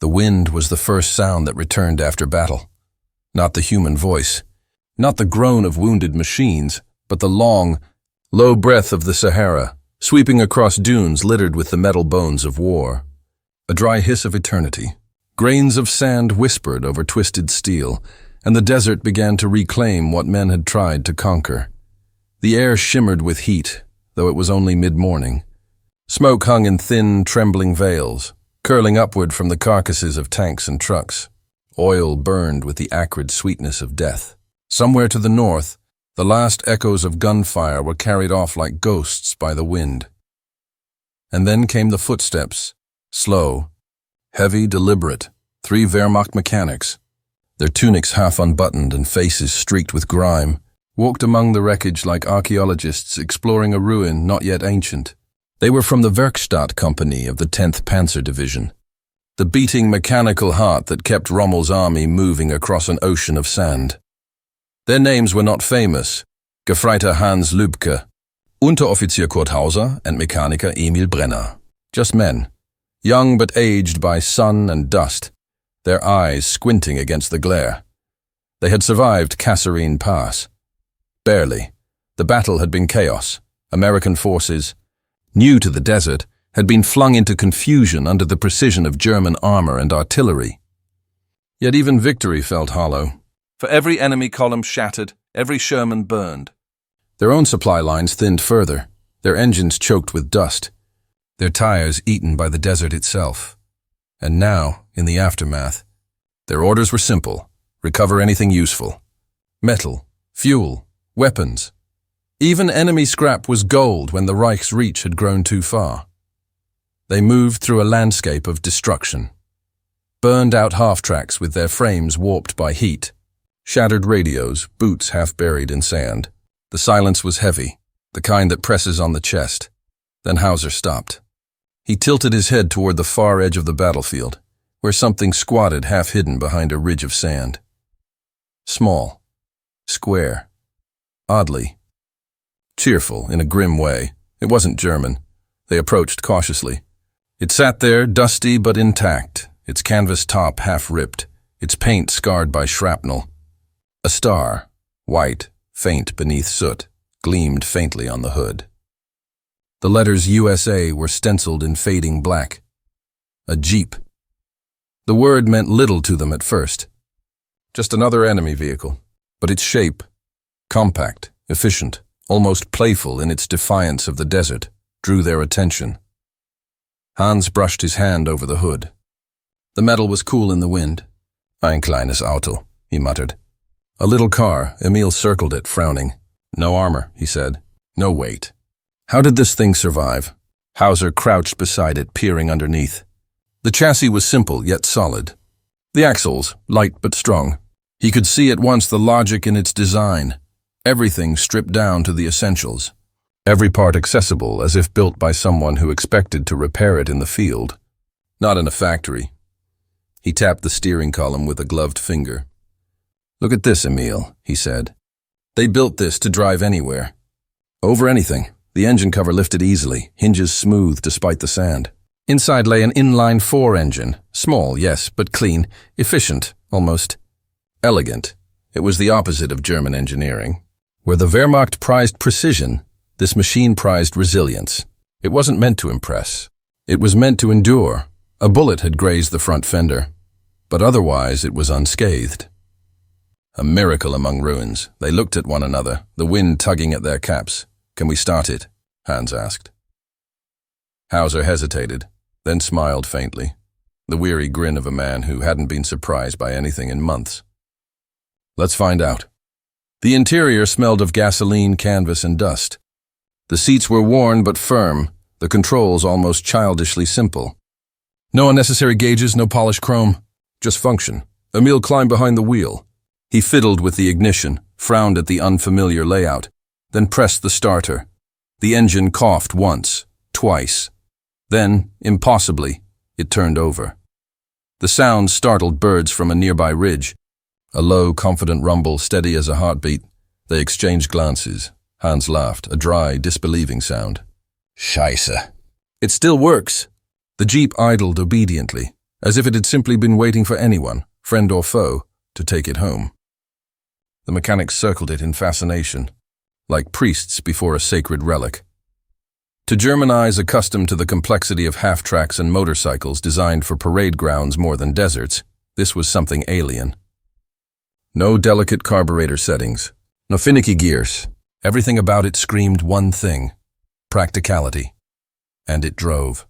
The wind was the first sound that returned after battle. Not the human voice, not the groan of wounded machines, but the long, low breath of the Sahara, sweeping across dunes littered with the metal bones of war. A dry hiss of eternity. Grains of sand whispered over twisted steel, and the desert began to reclaim what men had tried to conquer. The air shimmered with heat, though it was only mid-morning. Smoke hung in thin, trembling veils, curling upward from the carcasses of tanks and trucks. Oil burned with the acrid sweetness of death. Somewhere to the north, the last echoes of gunfire were carried off like ghosts by the wind. And then came the footsteps, slow, heavy, deliberate. 3 Wehrmacht mechanics, their tunics half unbuttoned and faces streaked with grime, walked among the wreckage like archaeologists exploring a ruin not yet ancient. They were from the Werkstatt company of the 10th Panzer Division, the beating mechanical heart that kept Rommel's army moving across an ocean of sand. Their names were not famous: Gefreiter Hans Lübke, Unteroffizier Kurt Hauser, and Mechaniker Emil Brenner. Just men, young but aged by sun and dust, their eyes squinting against the glare. They had survived Kasserine Pass. Barely. The battle had been chaos. American forces, new to the desert, had been flung into confusion under the precision of German armor and artillery. Yet even victory felt hollow. For every enemy column shattered, every Sherman burned. Their own supply lines thinned further, their engines choked with dust, their tires eaten by the desert itself. And now, in the aftermath, their orders were simple: recover anything useful. Metal, fuel, weapons. Even enemy scrap was gold when the Reich's reach had grown too far. They moved through a landscape of destruction. Burned-out half-tracks with their frames warped by heat. Shattered radios, boots half buried in sand. The silence was heavy, the kind that presses on the chest. Then Hauser stopped. He tilted his head toward the far edge of the battlefield, where something squatted half-hidden behind a ridge of sand. Small, square, oddly cheerful in a grim way. It wasn't German. They approached cautiously. It sat there, dusty but intact, its canvas top half-ripped, its paint scarred by shrapnel. A star, white, faint beneath soot, gleamed faintly on the hood. The letters USA were stenciled in fading black. A jeep. The word meant little to them at first. Just another enemy vehicle. But its shape, compact, efficient, almost playful in its defiance of the desert, drew their attention. Hans brushed his hand over the hood. The metal was cool in the wind. Ein kleines Auto, he muttered. A little car. Emil circled it, frowning. No armor, he said. No weight. How did this thing survive? Hauser crouched beside it, peering underneath. The chassis was simple, yet solid. The axles, light but strong. He could see at once the logic in its design. Everything stripped down to the essentials. Every part accessible, as if built by someone who expected to repair it in the field. Not in a factory. He tapped the steering column with a gloved finger. Look at this, Emil, he said. They built this to drive anywhere. Over anything. The engine cover lifted easily, hinges smooth despite the sand. Inside lay an inline-4 engine. Small, yes, but clean, efficient, almost elegant. It was the opposite of German engineering. Where the Wehrmacht prized precision, this machine prized resilience. It wasn't meant to impress. It was meant to endure. A bullet had grazed the front fender, but otherwise it was unscathed. A miracle among ruins. They looked at one another, the wind tugging at their caps. Can we start it? Hans asked. Hauser hesitated, then smiled faintly, the weary grin of a man who hadn't been surprised by anything in months. Let's find out. The interior smelled of gasoline, canvas, and dust. The seats were worn but firm, the controls almost childishly simple. No unnecessary gauges, no polished chrome, just function. Emil climbed behind the wheel. He fiddled with the ignition, frowned at the unfamiliar layout, then pressed the starter. The engine coughed once, twice. Then, impossibly, it turned over. The sound startled birds from a nearby ridge. A low, confident rumble, steady as a heartbeat. They exchanged glances. Hans laughed, a dry, disbelieving sound. Scheiße. It still works. The jeep idled obediently. as if it had simply been waiting for anyone, friend or foe, to take it home. The mechanics circled it in fascination, like priests before a sacred relic. To German eyes accustomed to the complexity of half-tracks and motorcycles designed for parade grounds more than deserts, this was something alien. No delicate carburetor settings, no finicky gears. Everything about it screamed one thing: practicality. And it drove.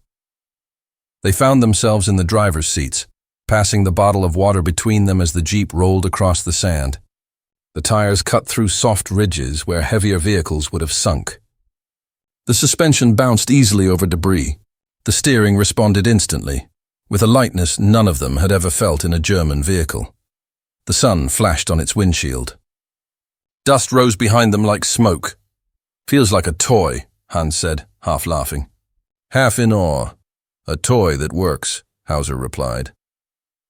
They found themselves in the driver's seats, passing the bottle of water between them as the Jeep rolled across the sand. The tires cut through soft ridges where heavier vehicles would have sunk. The suspension bounced easily over debris. The steering responded instantly, with a lightness none of them had ever felt in a German vehicle. The sun flashed on its windshield. Dust rose behind them like smoke. "Feels like a toy," Hans said, half laughing. "Half in awe. A toy that works," Hauser replied.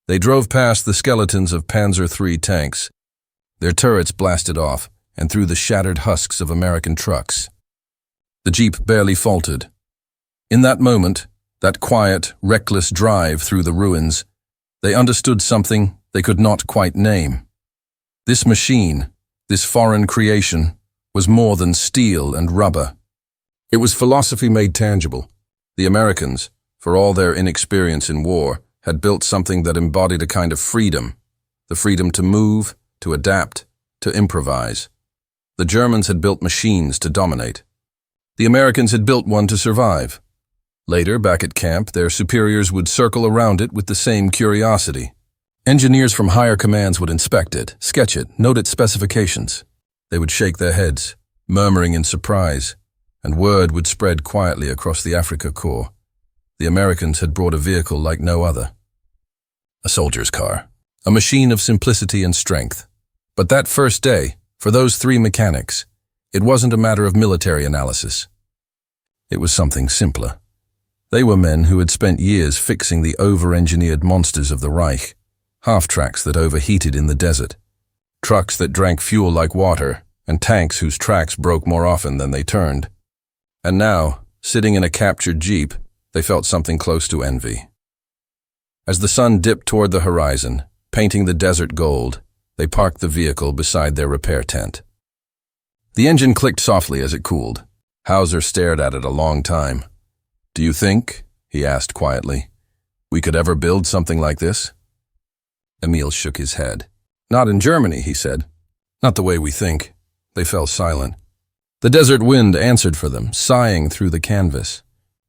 They drove past the skeletons of Panzer III tanks. Their turrets blasted off and through the shattered husks of American trucks. The Jeep barely faltered. In that moment, that quiet, reckless drive through the ruins, they understood something they could not quite name. This machine, this foreign creation, was more than steel and rubber. It was philosophy made tangible. The Americans, for all their inexperience in war, had built something that embodied a kind of freedom, the freedom to move, to adapt, to improvise. The Germans had built machines to dominate. The Americans had built one to survive. Later, back at camp, their superiors would circle around it with the same curiosity. Engineers from higher commands would inspect it, sketch it, note its specifications. They would shake their heads, murmuring in surprise, and word would spread quietly across the Afrika Korps. The Americans had brought a vehicle like no other. A soldier's car, a machine of simplicity and strength. But that first day, for those three mechanics, it wasn't a matter of military analysis. It was something simpler. They were men who had spent years fixing the over-engineered monsters of the Reich, half-tracks that overheated in the desert, trucks that drank fuel like water, and tanks whose tracks broke more often than they turned. And now, sitting in a captured Jeep, they felt something close to envy. As the sun dipped toward the horizon, painting the desert gold, they parked the vehicle beside their repair tent. The engine clicked softly as it cooled. Hauser stared at it a long time. "Do you think," he asked quietly, "we could ever build something like this?" Emil shook his head. "Not in Germany," he said. "Not the way we think." They fell silent. The desert wind answered for them, sighing through the canvas,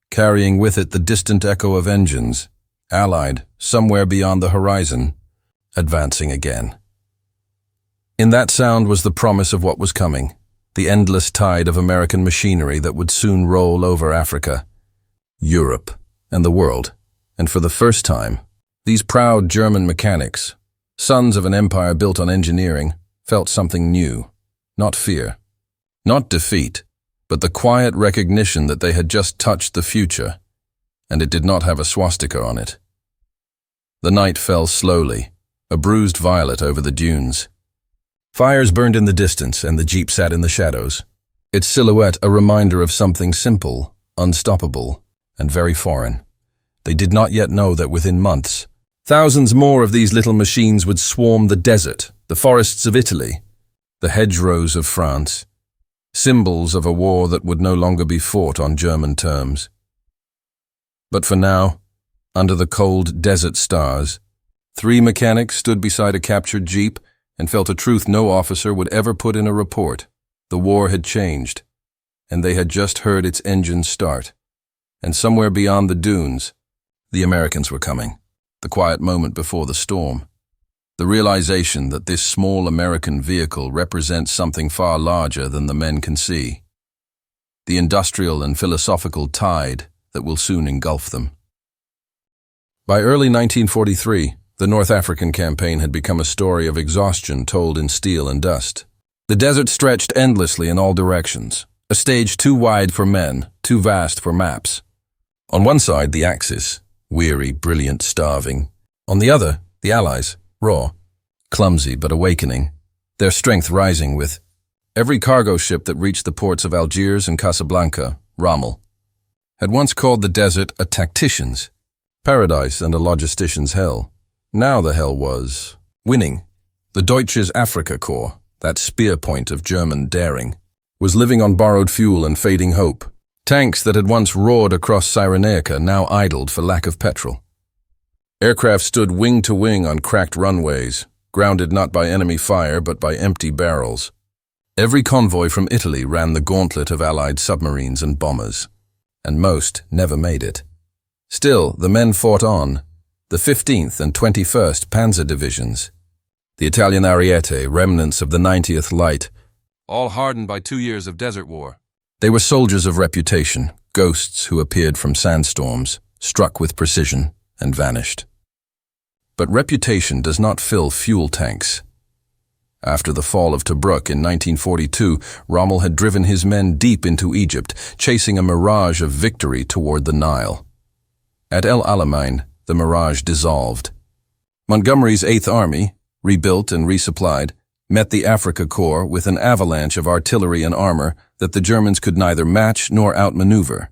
carrying with it the distant echo of engines, allied, somewhere beyond the horizon, advancing again. In that sound was the promise of what was coming, the endless tide of American machinery that would soon roll over Africa, Europe, and the world. And for the first time, these proud German mechanics, sons of an empire built on engineering, felt something new, not fear, not defeat, but the quiet recognition that they had just touched the future, and it did not have a swastika on it. The night fell slowly, a bruised violet over the dunes. Fires burned in the distance, and the Jeep sat in the shadows, its silhouette a reminder of something simple, unstoppable, and very foreign. They did not yet know that within months, thousands more of these little machines would swarm the desert, the forests of Italy, the hedgerows of France, symbols of a war that would no longer be fought on German terms. But for now, under the cold desert stars, three mechanics stood beside a captured Jeep and felt a truth no officer would ever put in a report. The war had changed, and they had just heard its engine start. And somewhere beyond the dunes, the Americans were coming, the quiet moment before the storm. The realization that this small American vehicle represents something far larger than the men can see. The industrial and philosophical tide that will soon engulf them. By early 1943, the North African campaign had become a story of exhaustion told in steel and dust. The desert stretched endlessly in all directions, a stage too wide for men, too vast for maps. On one side, the Axis, weary, brilliant, starving. On the other, the Allies, raw, clumsy but awakening, their strength rising with every cargo ship that reached the ports of Algiers and Casablanca, Rommel, had once called the desert a tactician's, Paradise and a logistician's hell. Now the hell was winning. The Deutsches Afrika Korps, that spear point of German daring, was living on borrowed fuel and fading hope. Tanks that had once roared across Cyrenaica now idled for lack of petrol. Aircraft stood wing to wing on cracked runways, grounded not by enemy fire but by empty barrels. Every convoy from Italy ran the gauntlet of Allied submarines and bombers, and most never made it. Still, the men fought on, the 15th and 21st Panzer Divisions, the Italian Ariete, remnants of the 90th Light, all hardened by 2 years of desert war. They were soldiers of reputation, ghosts who appeared from sandstorms, struck with precision, and vanished. But reputation does not fill fuel tanks. After the fall of Tobruk in 1942, Rommel had driven his men deep into Egypt, chasing a mirage of victory toward the Nile. At El Alamein, the mirage dissolved. Montgomery's 8th Army, rebuilt and resupplied, met the Afrika Korps with an avalanche of artillery and armor that the Germans could neither match nor outmaneuver.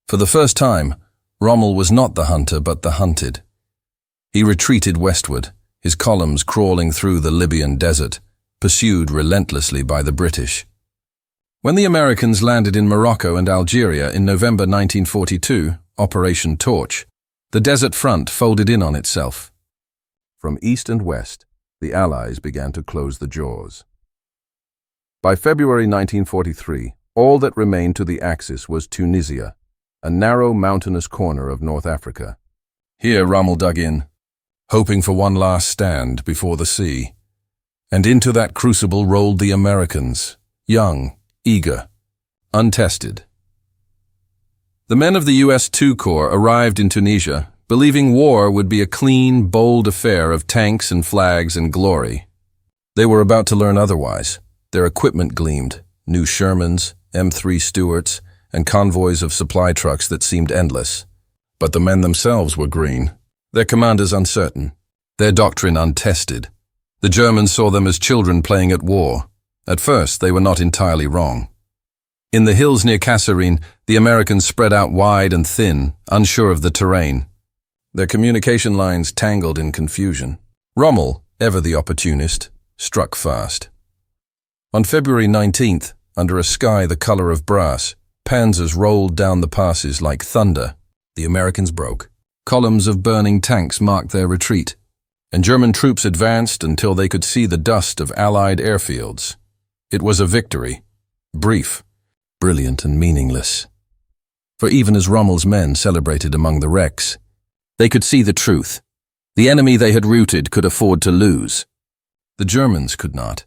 For the first time, Rommel was not the hunter but the hunted. He retreated westward, his columns crawling through the Libyan desert, pursued relentlessly by the British. When the Americans landed in Morocco and Algeria in November 1942, Operation Torch, the desert front folded in on itself. From east and west, the Allies began to close the jaws. By February 1943, all that remained to the Axis was Tunisia, a narrow mountainous corner of North Africa. Here Rommel dug in, hoping for one last stand before the sea. And into that crucible rolled the Americans, young, eager, untested. The men of the U.S. II Corps arrived in Tunisia, believing war would be a clean, bold affair of tanks and flags and glory. They were about to learn otherwise. Their equipment gleamed, new Shermans, M3 Stuarts, and convoys of supply trucks that seemed endless. But the men themselves were green, their commanders uncertain, their doctrine untested. The Germans saw them as children playing at war. At first, they were not entirely wrong. In the hills near Kasserine, the Americans spread out wide and thin, unsure of the terrain. Their communication lines tangled in confusion. Rommel, ever the opportunist, struck fast. On February 19th, under a sky the color of brass, panzers rolled down the passes like thunder. The Americans broke. Columns of burning tanks marked their retreat, and German troops advanced until they could see the dust of Allied airfields. It was a victory, brief, brilliant and meaningless. For even as Rommel's men celebrated among the wrecks, they could see the truth. The enemy they had routed could afford to lose. The Germans could not.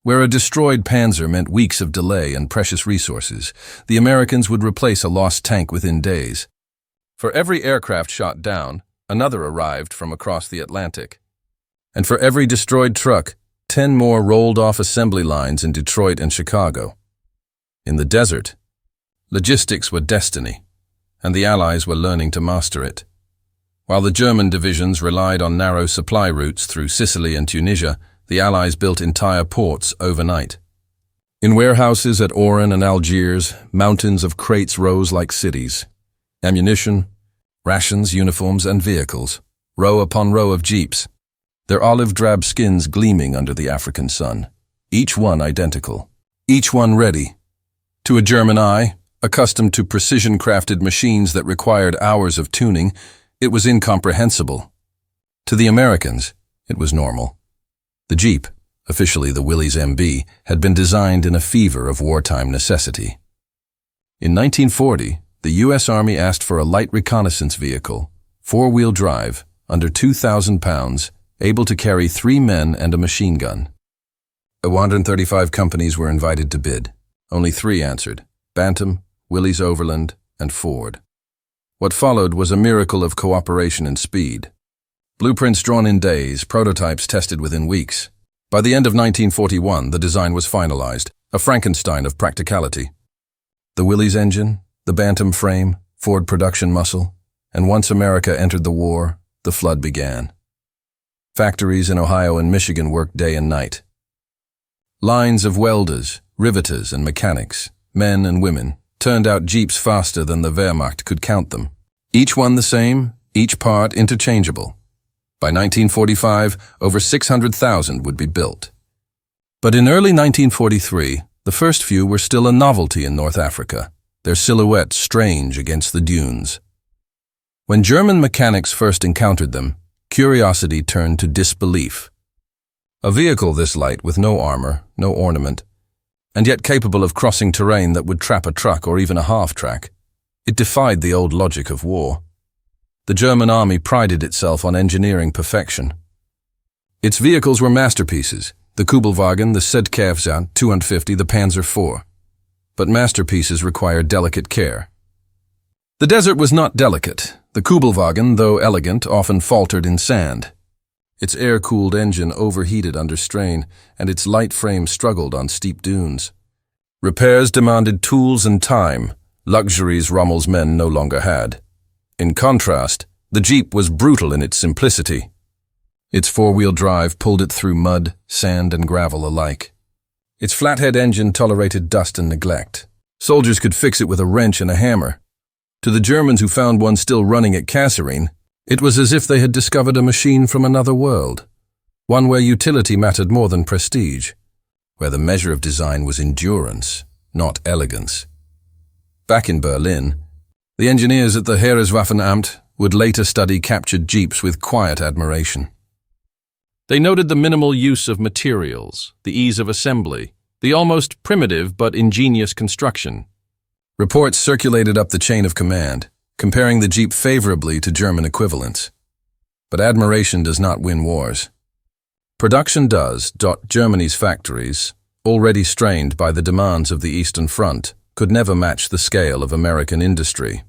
Where a destroyed panzer meant weeks of delay and precious resources, the Americans would replace a lost tank within days. For every aircraft shot down, another arrived from across the Atlantic. And for every destroyed truck, 10 more rolled off assembly lines in Detroit and Chicago. In the desert, logistics were destiny, and the Allies were learning to master it. While the German divisions relied on narrow supply routes through Sicily and Tunisia, the Allies built entire ports overnight. In warehouses at Oran and Algiers, mountains of crates rose like cities. Ammunition, rations, uniforms, and vehicles, row upon row of jeeps, their olive-drab skins gleaming under the African sun, each one identical, each one ready. To a German eye, accustomed to precision-crafted machines that required hours of tuning, it was incomprehensible. To the Americans, it was normal. The Jeep, officially the Willys MB, had been designed in a fever of wartime necessity. In 1940, the U.S. Army asked for a light reconnaissance vehicle, four-wheel drive, under 2,000 pounds, able to carry 3 men and a machine gun. 135 companies were invited to bid. Only 3 answered: Bantam, Willys Overland, and Ford. What followed was a miracle of cooperation and speed. Blueprints drawn in days, prototypes tested within weeks. By the end of 1941, the design was finalized, a Frankenstein of practicality. The Willys engine, the Bantam frame, Ford production muscle, and once America entered the war, the flood began. Factories in Ohio and Michigan worked day and night. Lines of welders, riveters, and mechanics, men and women, turned out Jeeps faster than the Wehrmacht could count them. Each one the same, each part interchangeable. By 1945, over 600,000 would be built. But in early 1943, the first few were still a novelty in North Africa, their silhouettes strange against the dunes. When German mechanics first encountered them, curiosity turned to disbelief. A vehicle this light with no armor, no ornament, and yet capable of crossing terrain that would trap a truck or even a half-track. It defied the old logic of war. The German army prided itself on engineering perfection. Its vehicles were masterpieces, the Kubelwagen, the Seldkirchsjagd 250, the Panzer IV. But masterpieces require delicate care. The desert was not delicate. The Kubelwagen, though elegant, often faltered in sand. Its air-cooled engine overheated under strain, and its light frame struggled on steep dunes. Repairs demanded tools and time, luxuries Rommel's men no longer had. In contrast, the Jeep was brutal in its simplicity. Its four-wheel drive pulled it through mud, sand, and gravel alike. Its flathead engine tolerated dust and neglect. Soldiers could fix it with a wrench and a hammer. To the Germans who found one still running at Kasserine, it was as if they had discovered a machine from another world, one where utility mattered more than prestige, where the measure of design was endurance, not elegance. Back in Berlin, the engineers at the Heereswaffenamt would later study captured Jeeps with quiet admiration. They noted the minimal use of materials, the ease of assembly, the almost primitive but ingenious construction. Reports circulated up the chain of command, comparing the Jeep favorably to German equivalents. But admiration does not win wars. Production does. Germany's factories, already strained by the demands of the Eastern Front, could never match the scale of American industry.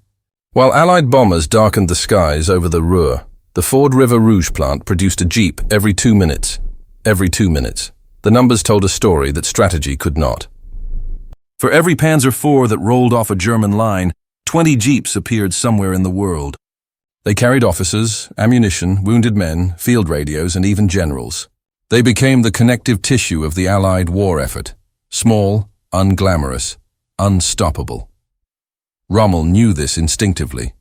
While Allied bombers darkened the skies over the Ruhr, the Ford River Rouge plant produced a Jeep every 2 minutes. Every 2 minutes. The numbers told a story that strategy could not. For every Panzer IV that rolled off a German line, 20 Jeeps appeared somewhere in the world. They carried officers, ammunition, wounded men, field radios, and even generals. They became the connective tissue of the Allied war effort. Small, unglamorous, unstoppable. Rommel knew this instinctively.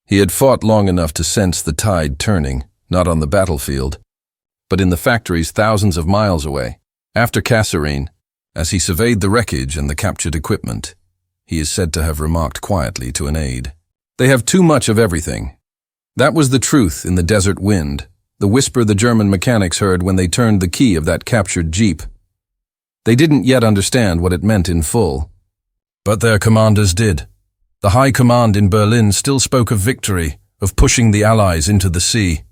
He had fought long enough to sense the tide turning, not on the battlefield, but in the factories thousands of miles away. After Kasserine, as he surveyed the wreckage and the captured equipment, he is said to have remarked quietly to an aide, "They have too much of everything." That was the truth in the desert wind, the whisper the German mechanics heard when they turned the key of that captured Jeep. They didn't yet understand what it meant in full. But their commanders did. The high command in Berlin still spoke of victory, of pushing the Allies into the sea.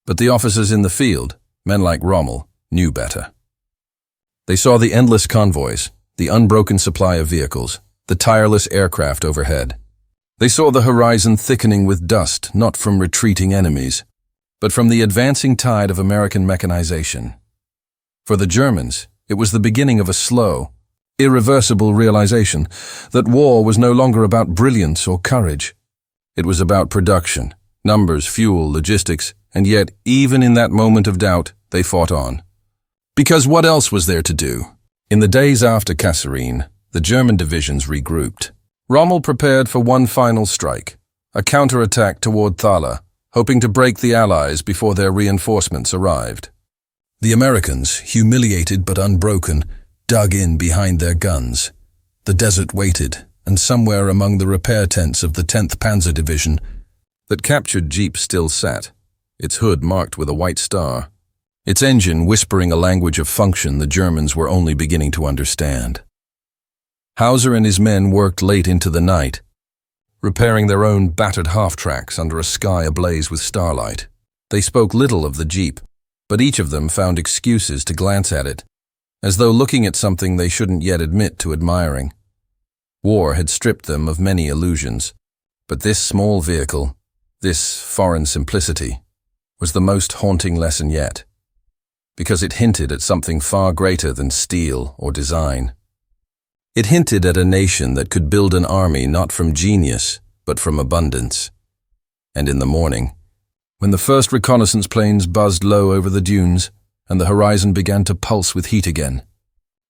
But the officers in the field, men like Rommel, knew better. They saw the endless convoys, the unbroken supply of vehicles, the tireless aircraft overhead. They saw the horizon thickening with dust, not from retreating enemies, but from the advancing tide of American mechanization. For the Germans, it was the beginning of a slow, irreversible realization that war was no longer about brilliance or courage. It was about production, numbers, fuel, logistics, and yet, even in that moment of doubt, they fought on. Because what else was there to do? In the days after Kasserine, the German divisions regrouped. Rommel prepared for one final strike, a counterattack toward Thala, hoping to break the Allies before their reinforcements arrived. The Americans, humiliated but unbroken, dug in behind their guns. The desert waited, and somewhere among the repair tents of the 10th Panzer Division, that captured Jeep still sat, its hood marked with a white star, its engine whispering a language of function the Germans were only beginning to understand. Hauser and his men worked late into the night, repairing their own battered half-tracks under a sky ablaze with starlight. They spoke little of the Jeep, but each of them found excuses to glance at it, as though looking at something they shouldn't yet admit to admiring. War had stripped them of many illusions, but this small vehicle, this foreign simplicity, was the most haunting lesson yet, because it hinted at something far greater than steel or design. It hinted at a nation that could build an army not from genius, but from abundance. And in the morning, when the first reconnaissance planes buzzed low over the dunes and the horizon began to pulse with heat again,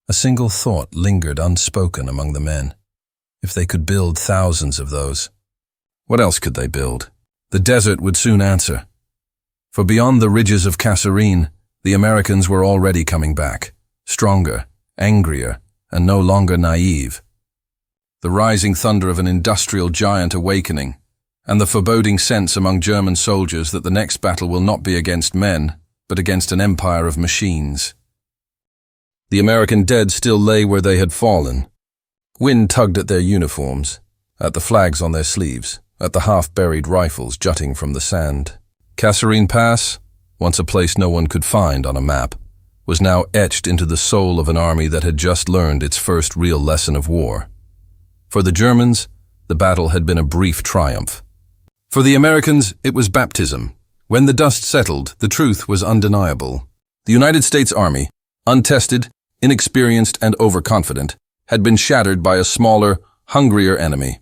a single thought lingered unspoken among the men. If they could build thousands of those, What else could they build? The desert would soon answer. For beyond the ridges of Kasserine, the Americans were already coming back, stronger, angrier, and no longer naive. The rising thunder of an industrial giant awakening, and the foreboding sense among German soldiers that the next battle will not be against men, but against an empire of machines. The American dead still lay where they had fallen. Wind tugged at their uniforms, at the flags on their sleeves, at the half-buried rifles jutting from the sand. Kasserine Pass, once a place no one could find on a map, was now etched into the soul of an army that had just learned its first real lesson of war. For the Germans, the battle had been a brief triumph. For the Americans, it was baptism. When the dust settled, the truth was undeniable. The United States Army, untested, inexperienced, and overconfident, had been shattered by a smaller, hungrier enemy.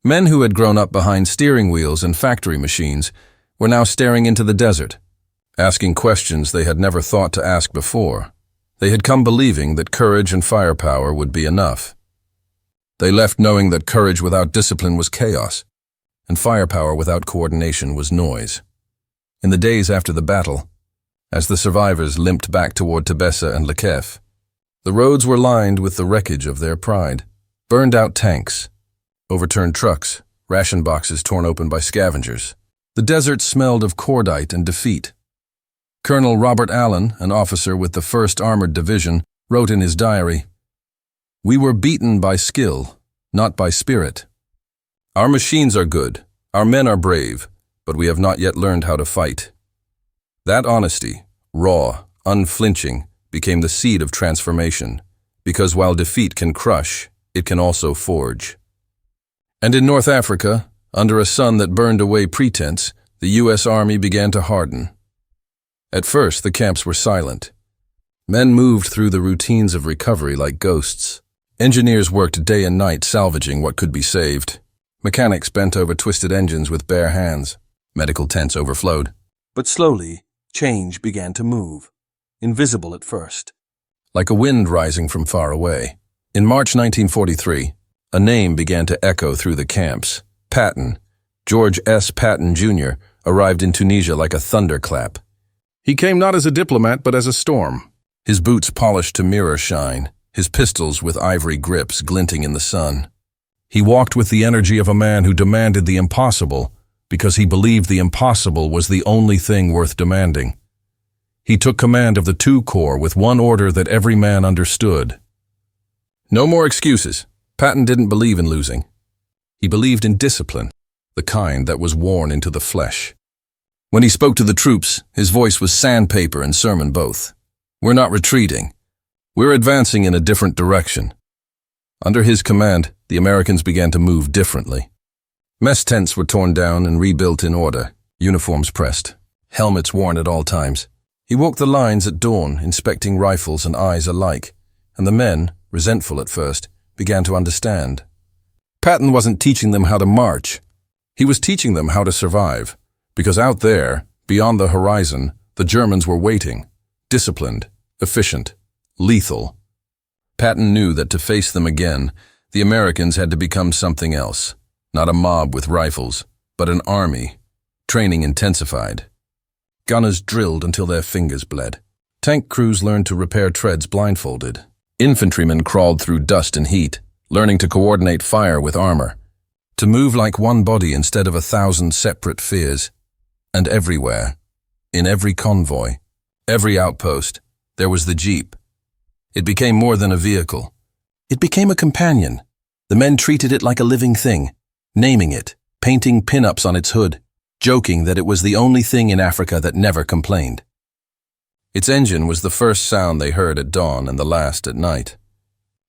Men who had grown up behind steering wheels and factory machines were now staring into the desert, asking questions they had never thought to ask before. They had come believing that courage and firepower would be enough. They left knowing that courage without discipline was chaos, and firepower without coordination was noise. In the days after the battle, as the survivors limped back toward Tebessa and Lekef, the roads were lined with the wreckage of their pride. Burned-out tanks, overturned trucks, ration boxes torn open by scavengers. The desert smelled of cordite and defeat. Colonel Robert Allen, an officer with the 1st Armored Division, wrote in his diary, "We were beaten by skill, not by spirit. Our machines are good, our men are brave, but we have not yet learned how to fight." That honesty, raw, unflinching, became the seed of transformation, because while defeat can crush, it can also forge. And in North Africa, under a sun that burned away pretense, the U.S. Army began to harden. At first, the camps were silent. Men moved through the routines of recovery like ghosts. Engineers worked day and night salvaging what could be saved. Mechanics bent over twisted engines with bare hands. Medical tents overflowed. But slowly, change began to move, invisible at first, like a wind rising from far away. In March 1943, a name began to echo through the camps. Patton, George S. Patton, Jr., arrived in Tunisia like a thunderclap. He came not as a diplomat but as a storm, his boots polished to mirror shine, his pistols with ivory grips glinting in the sun. He walked with the energy of a man who demanded the impossible because he believed the impossible was the only thing worth demanding. He took command of the II Corps with one order that every man understood. No more excuses. Patton didn't believe in losing. He believed in discipline, the kind that was worn into the flesh. When he spoke to the troops, his voice was sandpaper and sermon both. We're not retreating. We're advancing in a different direction. Under his command, the Americans began to move differently. Mess tents were torn down and rebuilt in order, uniforms pressed, helmets worn at all times. He walked the lines at dawn, inspecting rifles and eyes alike, and the men, resentful at first, began to understand. Patton wasn't teaching them how to march. He was teaching them how to survive, because out there, beyond the horizon, the Germans were waiting, disciplined, efficient, lethal. Patton knew that to face them again, the Americans had to become something else, not a mob with rifles, but an army. Training intensified. Gunners drilled until their fingers bled. Tank crews learned to repair treads blindfolded. Infantrymen crawled through dust and heat, learning to coordinate fire with armor, to move like one body instead of 1,000 separate fears. And everywhere, in every convoy, every outpost, there was the Jeep. It became more than a vehicle. It became a companion. The men treated it like a living thing, naming it, painting pin-ups on its hood, joking that it was the only thing in Africa that never complained. Its engine was the first sound they heard at dawn and the last at night.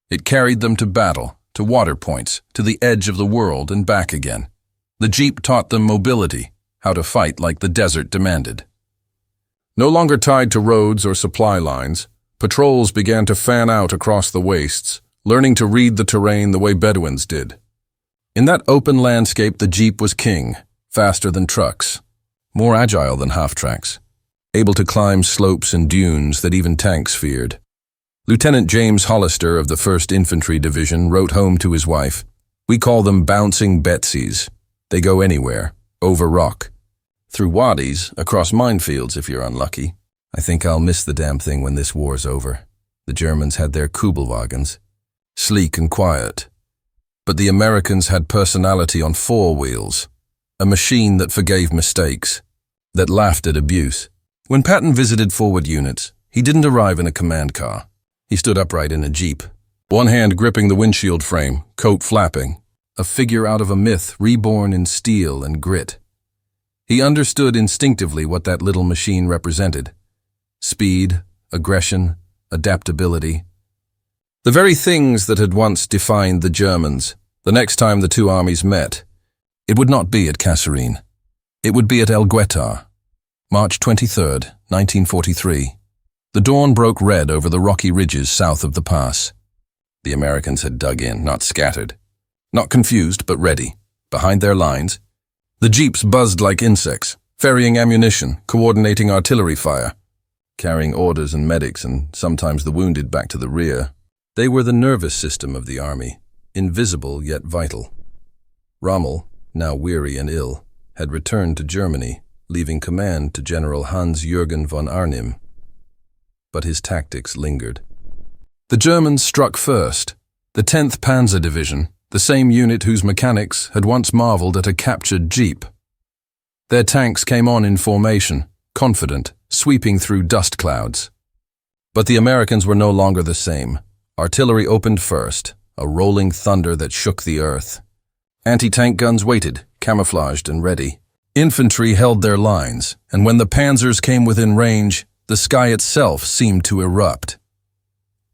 It carried them to battle, to water points, to the edge of the world and back again. The Jeep taught them mobility, how to fight like the desert demanded. No longer tied to roads or supply lines, patrols began to fan out across the wastes, learning to read the terrain the way Bedouins did. In that open landscape, the Jeep was king, faster than trucks, more agile than half-tracks, able to climb slopes and dunes that even tanks feared. Lieutenant James Hollister of the 1st Infantry Division wrote home to his wife, "We call them bouncing Betsies. They go anywhere, over rock, through wadis, across minefields if you're unlucky. I think I'll miss the damn thing when this war's over. The Germans had their Kubelwagens, sleek and quiet. But the Americans had personality on four wheels, a machine that forgave mistakes, that laughed at abuse. When Patton visited forward units, he didn't arrive in a command car. He stood upright in a jeep, one hand gripping the windshield frame, coat flapping, a figure out of a myth reborn in steel and grit. He understood instinctively what that little machine represented. Speed, aggression, adaptability. The very things that had once defined the Germans. The next time the two armies met, it would not be at Kasserine. It would be at El Guetar, March 23rd, 1943. The dawn broke red over the rocky ridges south of the pass. The Americans had dug in, not scattered. Not confused, but ready. Behind their lines, the jeeps buzzed like insects, ferrying ammunition, coordinating artillery fire, carrying orders and medics and sometimes the wounded back to the rear. They were the nervous system of the army, invisible yet vital. Rommel, now weary and ill, had returned to Germany, leaving command to General Hans-Jürgen von Arnim. But his tactics lingered. The Germans struck first, the 10th Panzer Division, the same unit whose mechanics had once marveled at a captured jeep. Their tanks came on in formation, confident, sweeping through dust clouds. But the Americans were no longer the same. Artillery opened first, a rolling thunder that shook the earth. Anti-tank guns waited, camouflaged and ready. Infantry held their lines, and when the panzers came within range, the sky itself seemed to erupt.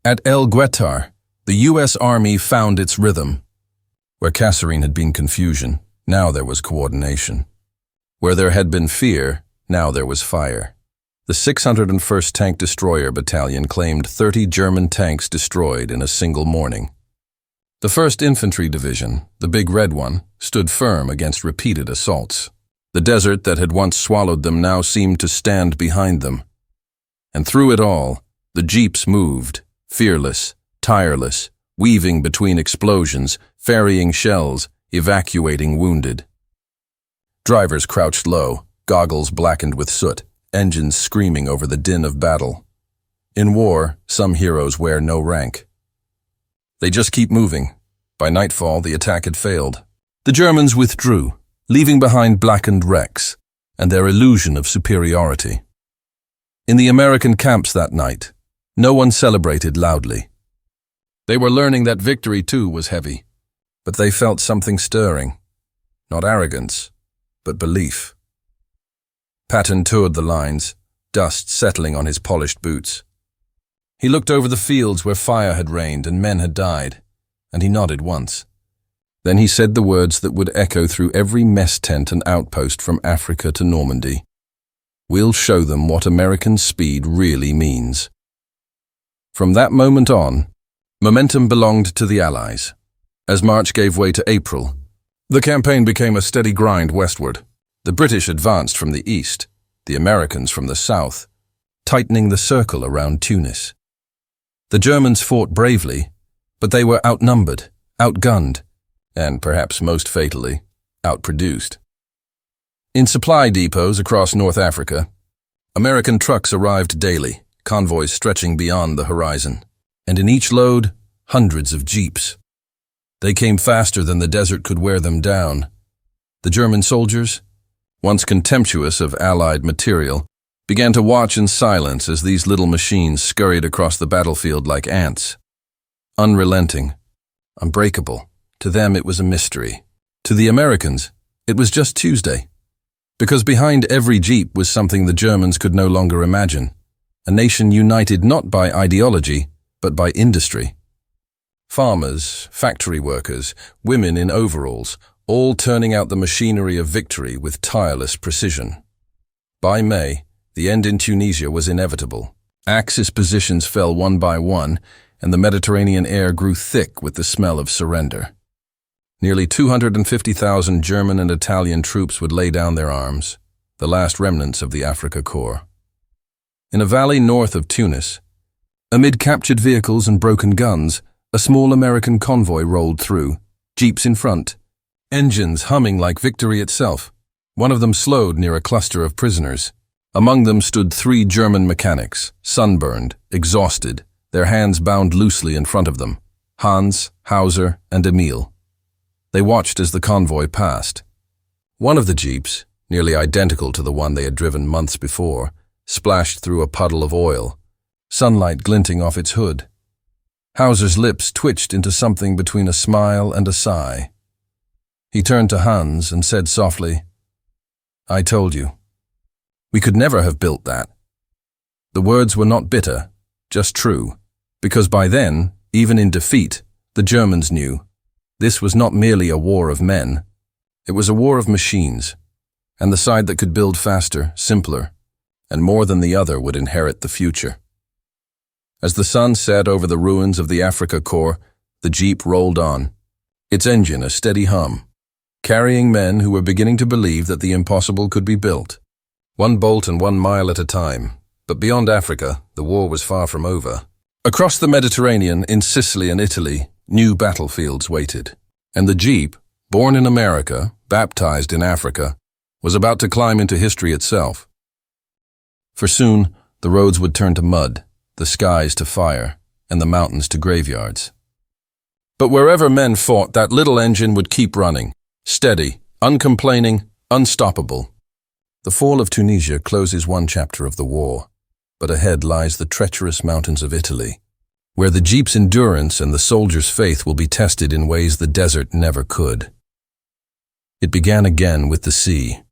At El Guetar, the U.S. Army found its rhythm. Where Kasserine had been confusion, now there was coordination. Where there had been fear, now there was fire. The 601st Tank Destroyer Battalion claimed 30 German tanks destroyed in a single morning. The 1st Infantry Division, the big red one, stood firm against repeated assaults. The desert that had once swallowed them now seemed to stand behind them. And through it all, the jeeps moved, fearless, tireless, weaving between explosions, ferrying shells, evacuating wounded. Drivers crouched low, goggles blackened with soot, engines screaming over the din of battle. In war, some heroes wear no rank. They just keep moving. By nightfall, the attack had failed. The Germans withdrew, leaving behind blackened wrecks and their illusion of superiority. In the American camps that night, no one celebrated loudly. They were learning that victory too was heavy, but they felt something stirring. Not arrogance, but belief. Patton toured the lines, dust settling on his polished boots. He looked over the fields where fire had reigned and men had died, and he nodded once. Then he said the words that would echo through every mess tent and outpost from Africa to Normandy. We'll show them what American speed really means. From that moment on, momentum belonged to the Allies. As March gave way to April, the campaign became a steady grind westward. The British advanced from the east, the Americans from the south, tightening the circle around Tunis. The Germans fought bravely, but they were outnumbered, outgunned, and perhaps most fatally, outproduced. In supply depots across North Africa, American trucks arrived daily, convoys stretching beyond the horizon, and in each load, hundreds of jeeps. They came faster than the desert could wear them down. The German soldiers, once contemptuous of Allied material, began to watch in silence as these little machines scurried across the battlefield like ants. Unrelenting, unbreakable. To them it was a mystery. To the Americans, it was just Tuesday. Because behind every jeep was something the Germans could no longer imagine. A nation united not by ideology, but by industry. Farmers, factory workers, women in overalls, all turning out the machinery of victory with tireless precision. By May, the end in Tunisia was inevitable. Axis positions fell one by one, and the Mediterranean air grew thick with the smell of surrender. Nearly 250,000 German and Italian troops would lay down their arms, the last remnants of the Afrika Korps. In a valley north of Tunis, amid captured vehicles and broken guns, a small American convoy rolled through, jeeps in front, engines humming like victory itself. One of them slowed near a cluster of prisoners. Among them stood 3 German mechanics, sunburned, exhausted, their hands bound loosely in front of them: Hans, Hauser, and Emil. They watched as the convoy passed. One of the jeeps, nearly identical to the one they had driven months before, splashed through a puddle of oil, sunlight glinting off its hood. Hauser's lips twitched into something between a smile and a sigh. He turned to Hans and said softly, "I told you. We could never have built that." The words were not bitter, just true, because by then, even in defeat, the Germans knew this was not merely a war of men. It was a war of machines, and the side that could build faster, simpler, and more than the other would inherit the future. As the sun set over the ruins of the Afrika Korps, the jeep rolled on, its engine a steady hum, carrying men who were beginning to believe that the impossible could be built. 1 bolt and 1 mile at a time, but beyond Africa, the war was far from over. Across the Mediterranean, in Sicily and Italy, new battlefields waited, and the jeep, born in America, baptized in Africa, was about to climb into history itself. For soon, the roads would turn to mud, the skies to fire, and the mountains to graveyards. But wherever men fought, that little engine would keep running, steady, uncomplaining, unstoppable. The fall of Tunisia closes one chapter of the war, but ahead lies the treacherous mountains of Italy, where the jeep's endurance and the soldier's faith will be tested in ways the desert never could. It began again with the sea.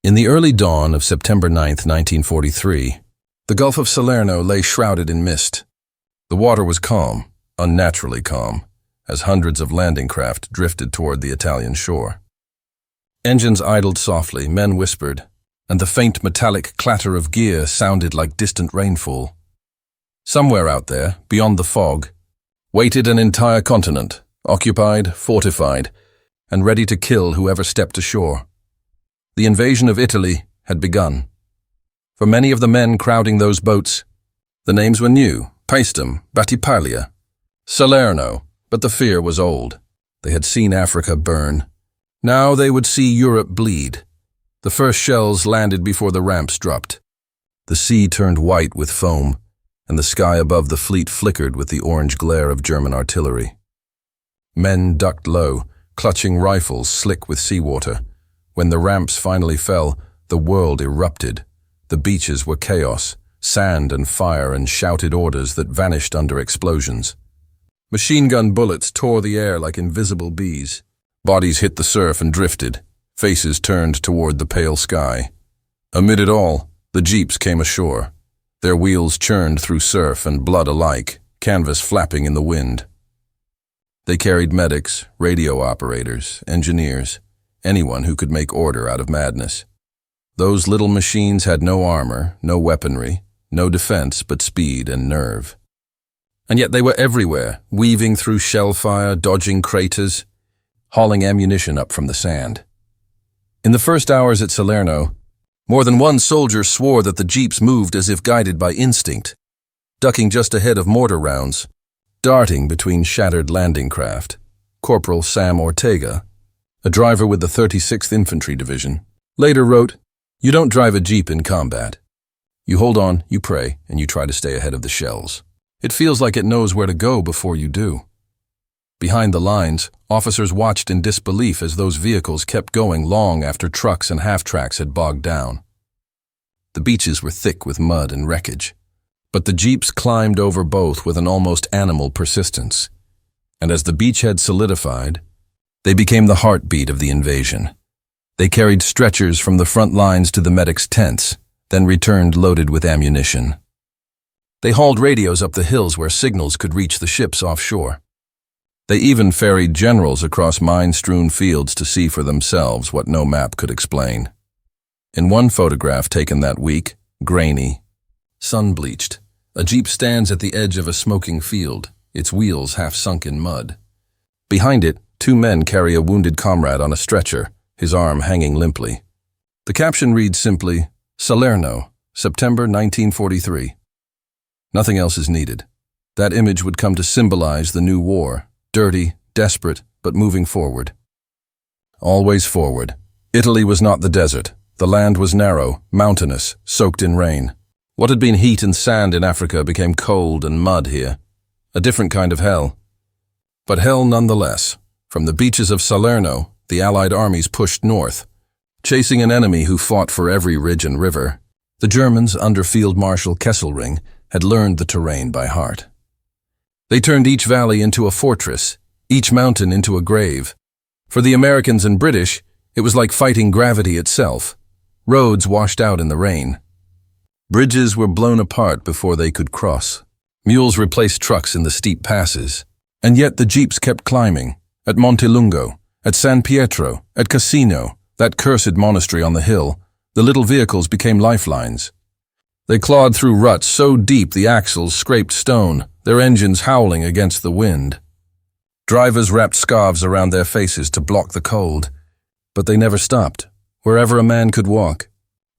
In the early dawn of September 9, 1943, the Gulf of Salerno lay shrouded in mist. The water was calm, unnaturally calm, as hundreds of landing craft drifted toward the Italian shore. Engines idled softly, men whispered, and the faint metallic clatter of gear sounded like distant rainfall. Somewhere out there, beyond the fog, waited an entire continent, occupied, fortified, and ready to kill whoever stepped ashore. The invasion of Italy had begun. For many of the men crowding those boats, the names were new: Paestum, Battipaglia, Salerno, but the fear was old. They had seen Africa burn. Now they would see Europe bleed. The first shells landed before the ramps dropped. The sea turned white with foam, and the sky above the fleet flickered with the orange glare of German artillery. Men ducked low, clutching rifles slick with seawater. When the ramps finally fell, the world erupted. The beaches were chaos, sand and fire and shouted orders that vanished under explosions. Machine gun bullets tore the air like invisible bees. Bodies hit the surf and drifted, faces turned toward the pale sky. Amid it all, the jeeps came ashore. Their wheels churned through surf and blood alike, canvas flapping in the wind. They carried medics, radio operators, engineers, anyone who could make order out of madness. Those little machines had no armor, no weaponry, no defense but speed and nerve. And yet they were everywhere, weaving through shellfire, dodging craters, hauling ammunition up from the sand. In the first hours at Salerno, more than one soldier swore that the jeeps moved as if guided by instinct, ducking just ahead of mortar rounds, darting between shattered landing craft. Corporal Sam Ortega, a driver with the 36th Infantry Division, later wrote, "You don't drive a jeep in combat. You hold on, you pray, and you try to stay ahead of the shells. It feels like it knows where to go before you do." Behind the lines, officers watched in disbelief as those vehicles kept going long after trucks and half-tracks had bogged down. The beaches were thick with mud and wreckage, but the jeeps climbed over both with an almost animal persistence. And as the beachhead solidified, they became the heartbeat of the invasion. They carried stretchers from the front lines to the medics' tents, then returned loaded with ammunition. They hauled radios up the hills where signals could reach the ships offshore. They even ferried generals across mine-strewn fields to see for themselves what no map could explain. In one photograph taken that week, grainy, sun-bleached, a jeep stands at the edge of a smoking field, its wheels half sunk in mud. Behind it, 2 men carry a wounded comrade on a stretcher, his arm hanging limply. The caption reads simply, "Salerno, September 1943. Nothing else is needed. That image would come to symbolize the new war, dirty, desperate, but moving forward. always forward. Italy was not the desert. The land was narrow, mountainous, soaked in rain. What had been heat and sand in Africa became cold and mud here. A different kind of hell. But hell nonetheless. From the beaches of Salerno, the Allied armies pushed north, chasing an enemy who fought for every ridge and river. The Germans, under Field Marshal Kesselring, had learned the terrain by heart. They turned each valley into a fortress, each mountain into a grave. For the Americans and British, it was like fighting gravity itself. Roads washed out in the rain. Bridges were blown apart before they could cross. Mules replaced trucks in the steep passes. And yet the jeeps kept climbing. At Montelungo, at San Pietro, at Cassino, that cursed monastery on the hill, the little vehicles became lifelines. They clawed through ruts so deep the axles scraped stone, their engines howling against the wind. Drivers wrapped scarves around their faces to block the cold. But they never stopped. Wherever a man could walk,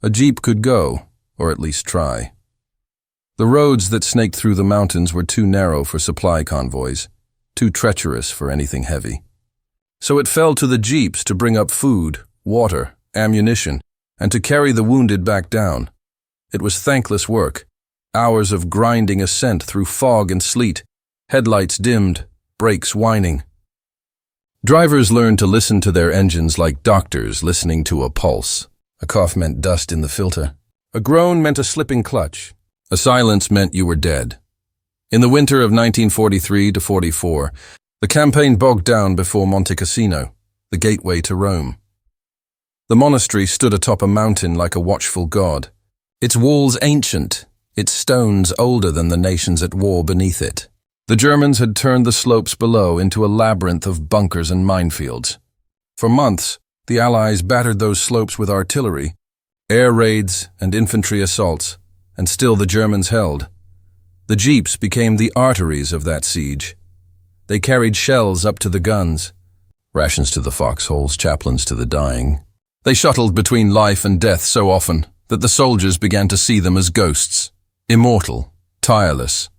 a jeep could go, or at least try. The roads that snaked through the mountains were too narrow for supply convoys, too treacherous for anything heavy. So it fell to the jeeps to bring up food, water, ammunition, and to carry the wounded back down. It was thankless work, hours of grinding ascent through fog and sleet, headlights dimmed, brakes whining. Drivers learned to listen to their engines like doctors listening to a pulse. A cough meant dust in the filter. A groan meant a slipping clutch. A silence meant you were dead. In the winter of 1943 to 44, the campaign bogged down before Monte Cassino, the gateway to Rome. The monastery stood atop a mountain like a watchful god, its walls ancient, its stones older than the nations at war beneath it. The Germans had turned the slopes below into a labyrinth of bunkers and minefields. For months, the Allies battered those slopes with artillery, air raids and infantry assaults, and still the Germans held. The jeeps became the arteries of that siege. They carried shells up to the guns, rations to the foxholes, chaplains to the dying. They shuttled between life and death so often that the soldiers began to see them as ghosts, immortal, tireless,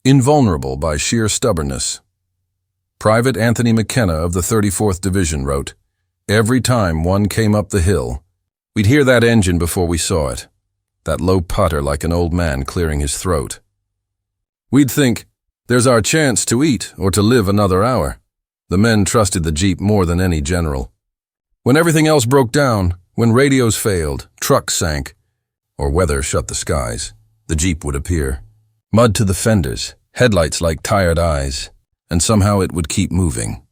invulnerable by sheer stubbornness. Private Anthony McKenna of the 34th Division wrote, "Every time one came up the hill, we'd hear that engine before we saw it, that low putter like an old man clearing his throat. We'd think, there's our chance to eat or to live another hour." The men trusted the jeep more than any general. When everything else broke down, when radios failed, trucks sank, or weather shut the skies, the jeep would appear. Mud to the fenders, headlights like tired eyes, and somehow it would keep moving.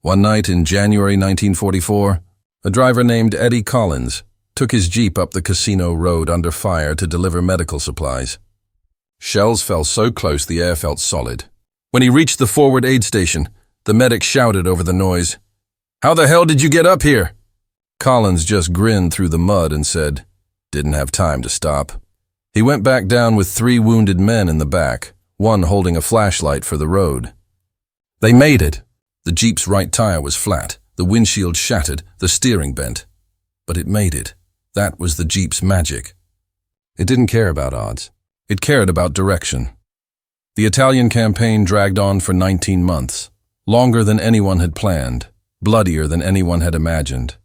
One night in January 1944, a driver named Eddie Collins took his jeep up the Casino Road under fire to deliver medical supplies. Shells fell so close the air felt solid. When he reached the forward aid station, the medic shouted over the noise, "How the hell did you get up here?" Collins just grinned through the mud and said, "Didn't have time to stop." He went back down with 3 wounded men in the back, one holding a flashlight for the road. They made it. The jeep's right tire was flat, the windshield shattered, the steering bent. But it made it. That was the jeep's magic. It didn't care about odds. It cared about direction. The Italian campaign dragged on for 19 months, longer than anyone had planned, bloodier than anyone had imagined.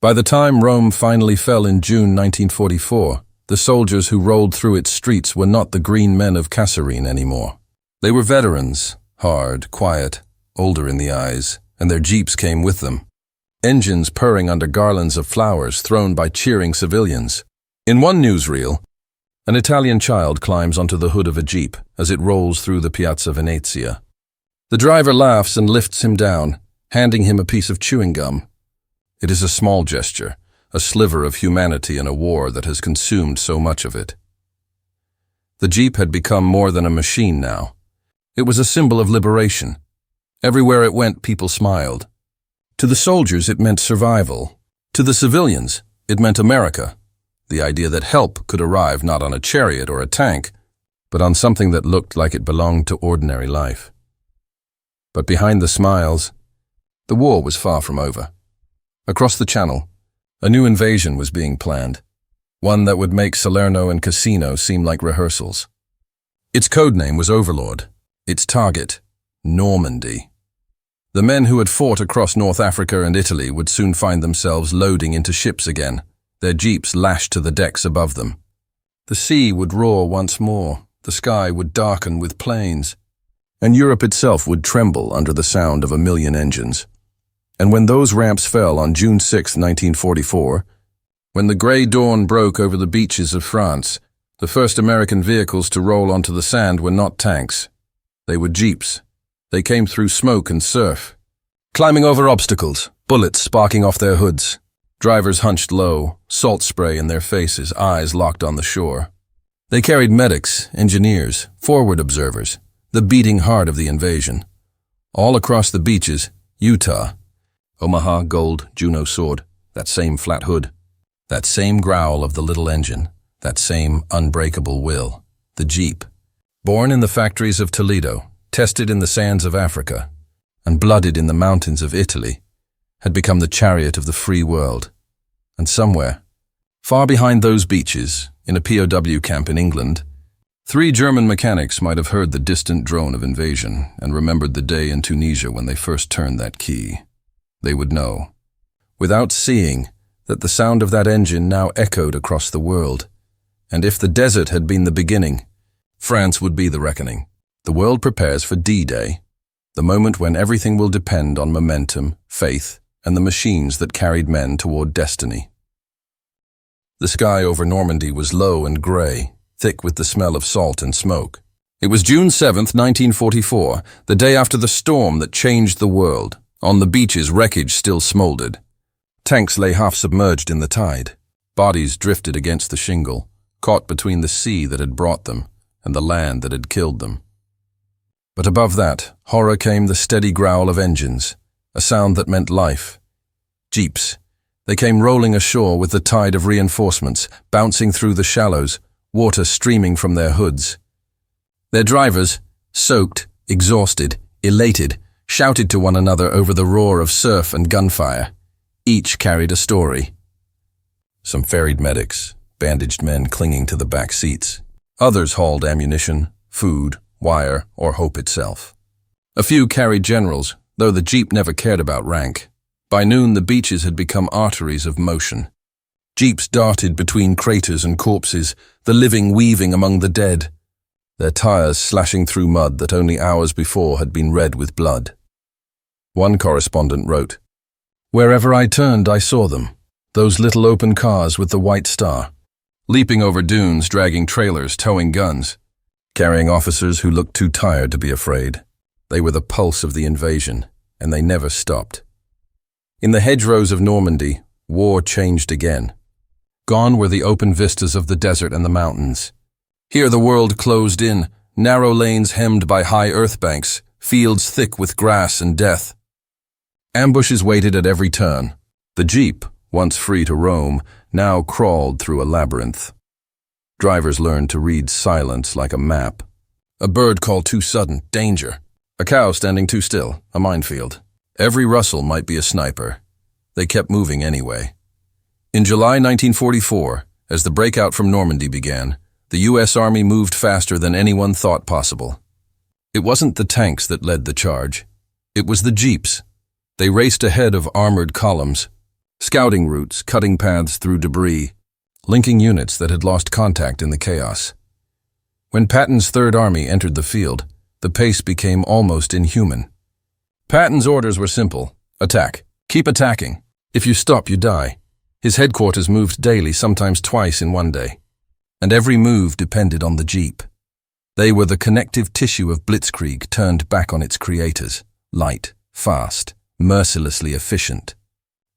By the time Rome finally fell in June 1944, the soldiers who rolled through its streets were not the green men of Kasserine anymore. They were veterans, hard, quiet, older in the eyes, and their jeeps came with them. Engines purring under garlands of flowers thrown by cheering civilians. In one newsreel, an Italian child climbs onto the hood of a jeep as it rolls through the Piazza Venezia. The driver laughs and lifts him down, handing him a piece of chewing gum. It is a small gesture, a sliver of humanity in a war that has consumed so much of it. The jeep had become more than a machine now. It was a symbol of liberation. Everywhere it went, people smiled. To the soldiers, it meant survival. To the civilians, it meant America. The idea that help could arrive not on a chariot or a tank, but on something that looked like it belonged to ordinary life. But behind the smiles, the war was far from over. Across the Channel, a new invasion was being planned, one that would make Salerno and Cassino seem like rehearsals. Its codename was Overlord, its target, Normandy. The men who had fought across North Africa and Italy would soon find themselves loading into ships again, their jeeps lashed to the decks above them. The sea would roar once more, the sky would darken with planes, and Europe itself would tremble under the sound of 1,000,000 engines. And when those ramps fell on June 6, 1944, when the grey dawn broke over the beaches of France, the first American vehicles to roll onto the sand were not tanks. They were jeeps. They came through smoke and surf, climbing over obstacles, bullets sparking off their hoods. Drivers hunched low, salt spray in their faces, eyes locked on the shore. They carried medics, engineers, forward observers, the beating heart of the invasion. All across the beaches, Utah, Omaha, gold, Juno sword, that same flat hood, that same growl of the little engine, that same unbreakable will, the Jeep. Born in the factories of Toledo, tested in the sands of Africa, and blooded in the mountains of Italy, had become the chariot of the free world. And somewhere, far behind those beaches, in a POW camp in England, 3 German mechanics might have heard the distant drone of invasion and remembered the day in Tunisia when they first turned that key. They would know, without seeing, that the sound of that engine now echoed across the world. And if the desert had been the beginning, France would be the reckoning. The world prepares for D-Day, the moment when everything will depend on momentum, faith, and the machines that carried men toward destiny. The sky over Normandy was low and grey, thick with the smell of salt and smoke. It was June 7th, 1944, the day after the storm that changed the world. On the beaches, wreckage still smoldered. Tanks lay half submerged in the tide. Bodies drifted against the shingle, caught between the sea that had brought them and the land that had killed them. But above that, horror came the steady growl of engines, a sound that meant life. Jeeps. They came rolling ashore with the tide of reinforcements, bouncing through the shallows, water streaming from their hoods. Their drivers, soaked, exhausted, elated, shouted to one another over the roar of surf and gunfire. Each carried a story. Some ferried medics, bandaged men clinging to the back seats. Others hauled ammunition, food, wire, or hope itself. A few carried generals, though the Jeep never cared about rank. By noon, the beaches had become arteries of motion. Jeeps darted between craters and corpses, the living weaving among the dead, their tires slashing through mud that only hours before had been red with blood. One correspondent wrote, "Wherever I turned, I saw them, those little open cars with the white star, leaping over dunes, dragging trailers, towing guns, carrying officers who looked too tired to be afraid. They were the pulse of the invasion, and they never stopped." In the hedgerows of Normandy, war changed again. Gone were the open vistas of the desert and the mountains. Here the world closed in, narrow lanes hemmed by high earthbanks, fields thick with grass and death. Ambushes waited at every turn. The Jeep, once free to roam, now crawled through a labyrinth. Drivers learned to read silence like a map. A bird called too sudden, danger. A cow standing too still, a minefield. Every rustle might be a sniper. They kept moving anyway. In July 1944, as the breakout from Normandy began, the U.S. Army moved faster than anyone thought possible. It wasn't the tanks that led the charge. It was the Jeeps. They raced ahead of armored columns, scouting routes, cutting paths through debris, linking units that had lost contact in the chaos. When Patton's Third Army entered the field, the pace became almost inhuman. Patton's orders were simple. Attack. Keep attacking. If you stop, you die. His headquarters moved daily, sometimes twice in one day. And every move depended on the Jeep. They were the connective tissue of blitzkrieg turned back on its creators. Light, fast, mercilessly efficient.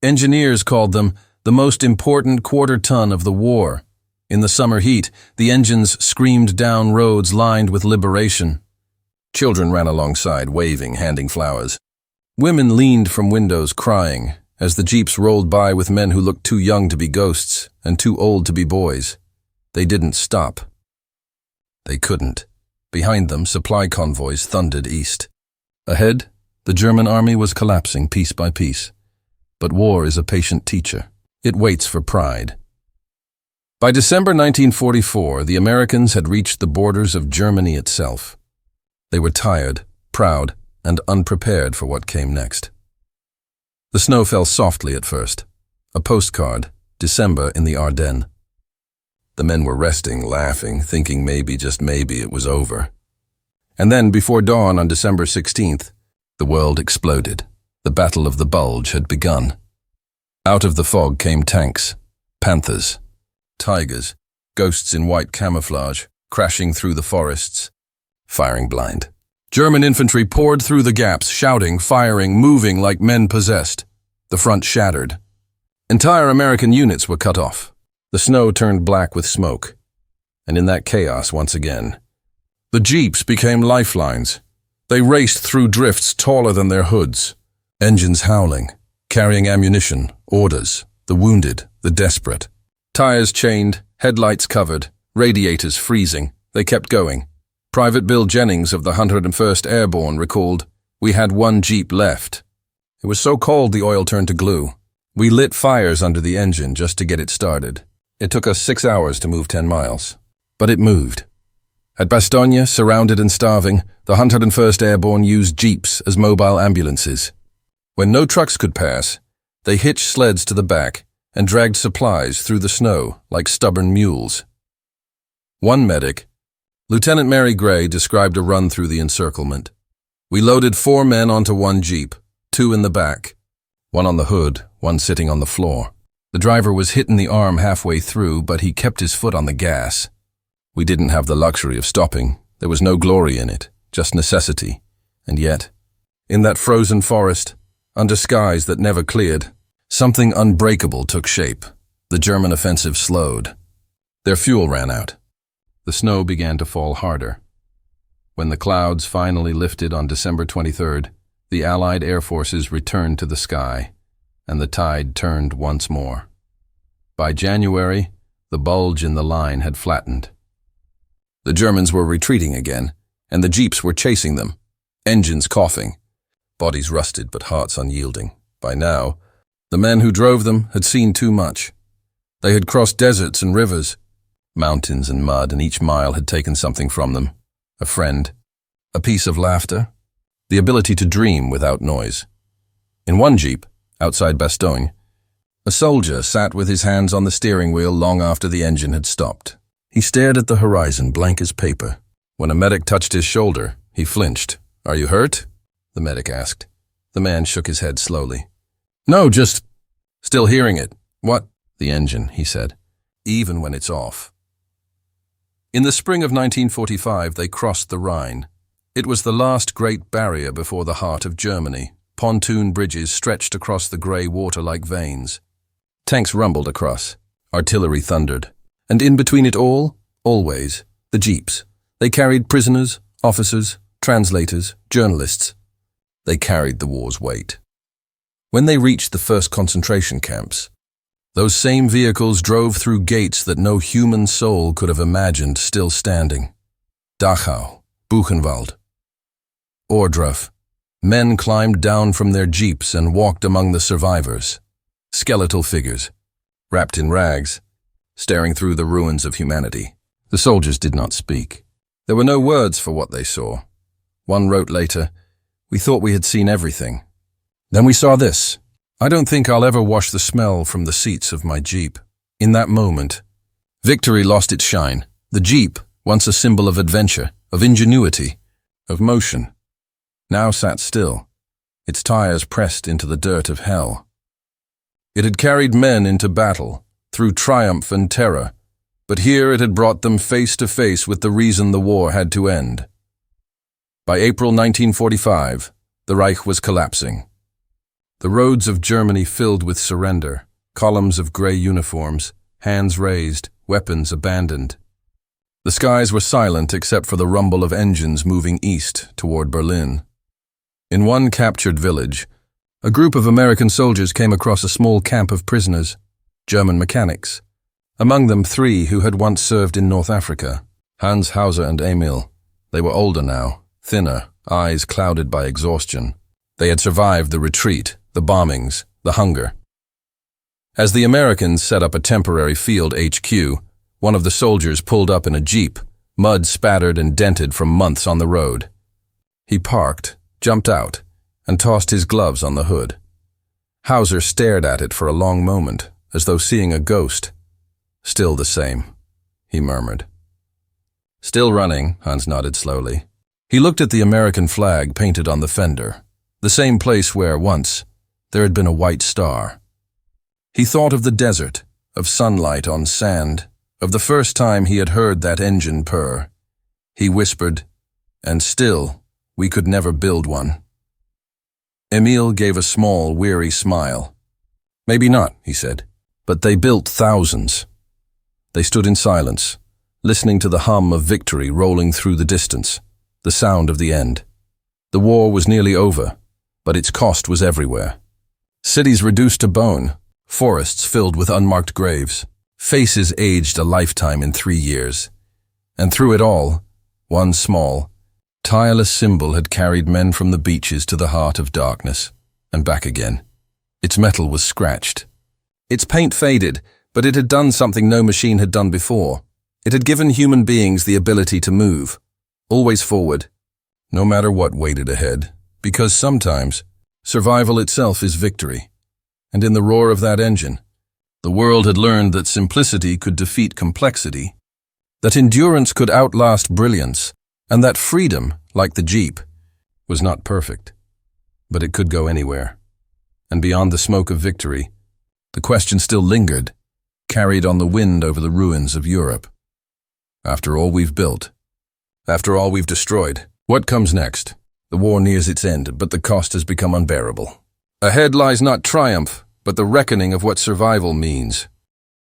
Engineers called them the most important quarter-ton of the war. In the summer heat, the engines screamed down roads lined with liberation. Children ran alongside, waving, handing flowers. Women leaned from windows, crying, as the Jeeps rolled by with men who looked too young to be ghosts and too old to be boys. They didn't stop. They couldn't. Behind them, supply convoys thundered east. Ahead, the German army was collapsing piece by piece. But war is a patient teacher. It waits for pride. By December 1944, the Americans had reached the borders of Germany itself. They were tired, proud, and unprepared for what came next. The snow fell softly at first. A postcard, December in the Ardennes. The men were resting, laughing, thinking maybe, just maybe, it was over. And then, before dawn on December 16th, the world exploded. The Battle of the Bulge had begun. Out of the fog came tanks, panthers, tigers, ghosts in white camouflage, crashing through the forests, firing blind. German infantry poured through the gaps, shouting, firing, moving like men possessed. The front shattered. Entire American units were cut off. The snow turned black with smoke. And in that chaos, once again, the jeeps became lifelines. They raced through drifts taller than their hoods, engines howling, carrying ammunition, orders, the wounded, the desperate. Tires chained, headlights covered, radiators freezing. They kept going. Private Bill Jennings of the 101st Airborne recalled, "We had one jeep left. It was so cold the oil turned to glue. We lit fires under the engine just to get it started. It took us 6 hours to move 10 miles. But it moved." At Bastogne, surrounded and starving, the 101st Airborne used jeeps as mobile ambulances. When no trucks could pass, they hitched sleds to the back and dragged supplies through the snow like stubborn mules. One medic, Lieutenant Mary Gray, described a run through the encirclement. "We loaded 4 men onto one jeep, 2 in the back, 1 on the hood, 1 sitting on the floor. The driver was hit in the arm halfway through, but he kept his foot on the gas. We didn't have the luxury of stopping. There was no glory in it, just necessity. And yet, in that frozen forest, under skies that never cleared, something unbreakable took shape. The German offensive slowed. Their fuel ran out. The snow began to fall harder. When the clouds finally lifted on December 23rd, the Allied air forces returned to the sky, and the tide turned once more. By January, the bulge in the line had flattened. The Germans were retreating again, and the jeeps were chasing them, engines coughing, bodies rusted but hearts unyielding. By now, the men who drove them had seen too much. They had crossed deserts and rivers, mountains and mud, and each mile had taken something from them. A friend, a piece of laughter, the ability to dream without noise. In one jeep, outside Bastogne, a soldier sat with his hands on the steering wheel long after the engine had stopped. He stared at the horizon, blank as paper. When a medic touched his shoulder, he flinched. "Are you hurt?" the medic asked. The man shook his head slowly. "No, just still hearing it." "What?" "The engine," he said. "Even when it's off." In the spring of 1945, they crossed the Rhine. It was the last great barrier before the heart of Germany. Pontoon bridges stretched across the grey water like veins. Tanks rumbled across. Artillery thundered. And in between it all, always, the jeeps. They carried prisoners, officers, translators, journalists. They carried the war's weight. When they reached the first concentration camps, those same vehicles drove through gates that no human soul could have imagined still standing. Dachau, Buchenwald, Ohrdruf. Men climbed down from their jeeps and walked among the survivors, skeletal figures, wrapped in rags, staring through the ruins of humanity. The soldiers did not speak. There were no words for what they saw. One wrote later, "We thought we had seen everything. Then we saw this. I don't think I'll ever wash the smell from the seats of my jeep." In that moment, victory lost its shine. The jeep, once a symbol of adventure, of ingenuity, of motion, now sat still, its tires pressed into the dirt of hell. It had carried men into battle, through triumph and terror, but here it had brought them face to face with the reason the war had to end. By April 1945, the Reich was collapsing. The roads of Germany filled with surrender, columns of grey uniforms, hands raised, weapons abandoned. The skies were silent except for the rumble of engines moving east toward Berlin. In one captured village, a group of American soldiers came across a small camp of prisoners, German mechanics. Among them 3 who had once served in North Africa, Hans, Hauser, and Emil. They were older now, thinner, eyes clouded by exhaustion. They had survived the retreat, the bombings, the hunger. As the Americans set up a temporary field HQ, one of the soldiers pulled up in a jeep, mud spattered and dented from months on the road. He parked, jumped out, and tossed his gloves on the hood. Hauser stared at it for a long moment, as though seeing a ghost. "Still the same," he murmured. "Still running," Hans nodded slowly. He looked at the American flag painted on the fender, the same place where, once, there had been a white star. He thought of the desert, of sunlight on sand, of the first time he had heard that engine purr. He whispered, "And still, we could never build one." Emil gave a small, weary smile. "Maybe not," he said, "but they built thousands." They stood in silence, listening to the hum of victory rolling through the distance, the sound of the end. The war was nearly over, but its cost was everywhere. Cities reduced to bone, forests filled with unmarked graves, faces aged a lifetime in 3 years. And through it all, one small, tireless symbol had carried men from the beaches to the heart of darkness, and back again. Its metal was scratched. Its paint faded, but it had done something no machine had done before. It had given human beings the ability to move, always forward, no matter what waited ahead, because sometimes survival itself is victory. And in the roar of that engine, the world had learned that simplicity could defeat complexity, that endurance could outlast brilliance, and that freedom, like the Jeep, was not perfect, but it could go anywhere. And beyond the smoke of victory, the question still lingered, carried on the wind over the ruins of Europe. After all we've built, after all we've destroyed, what comes next? The war nears its end, but the cost has become unbearable. Ahead lies not triumph, but the reckoning of what survival means.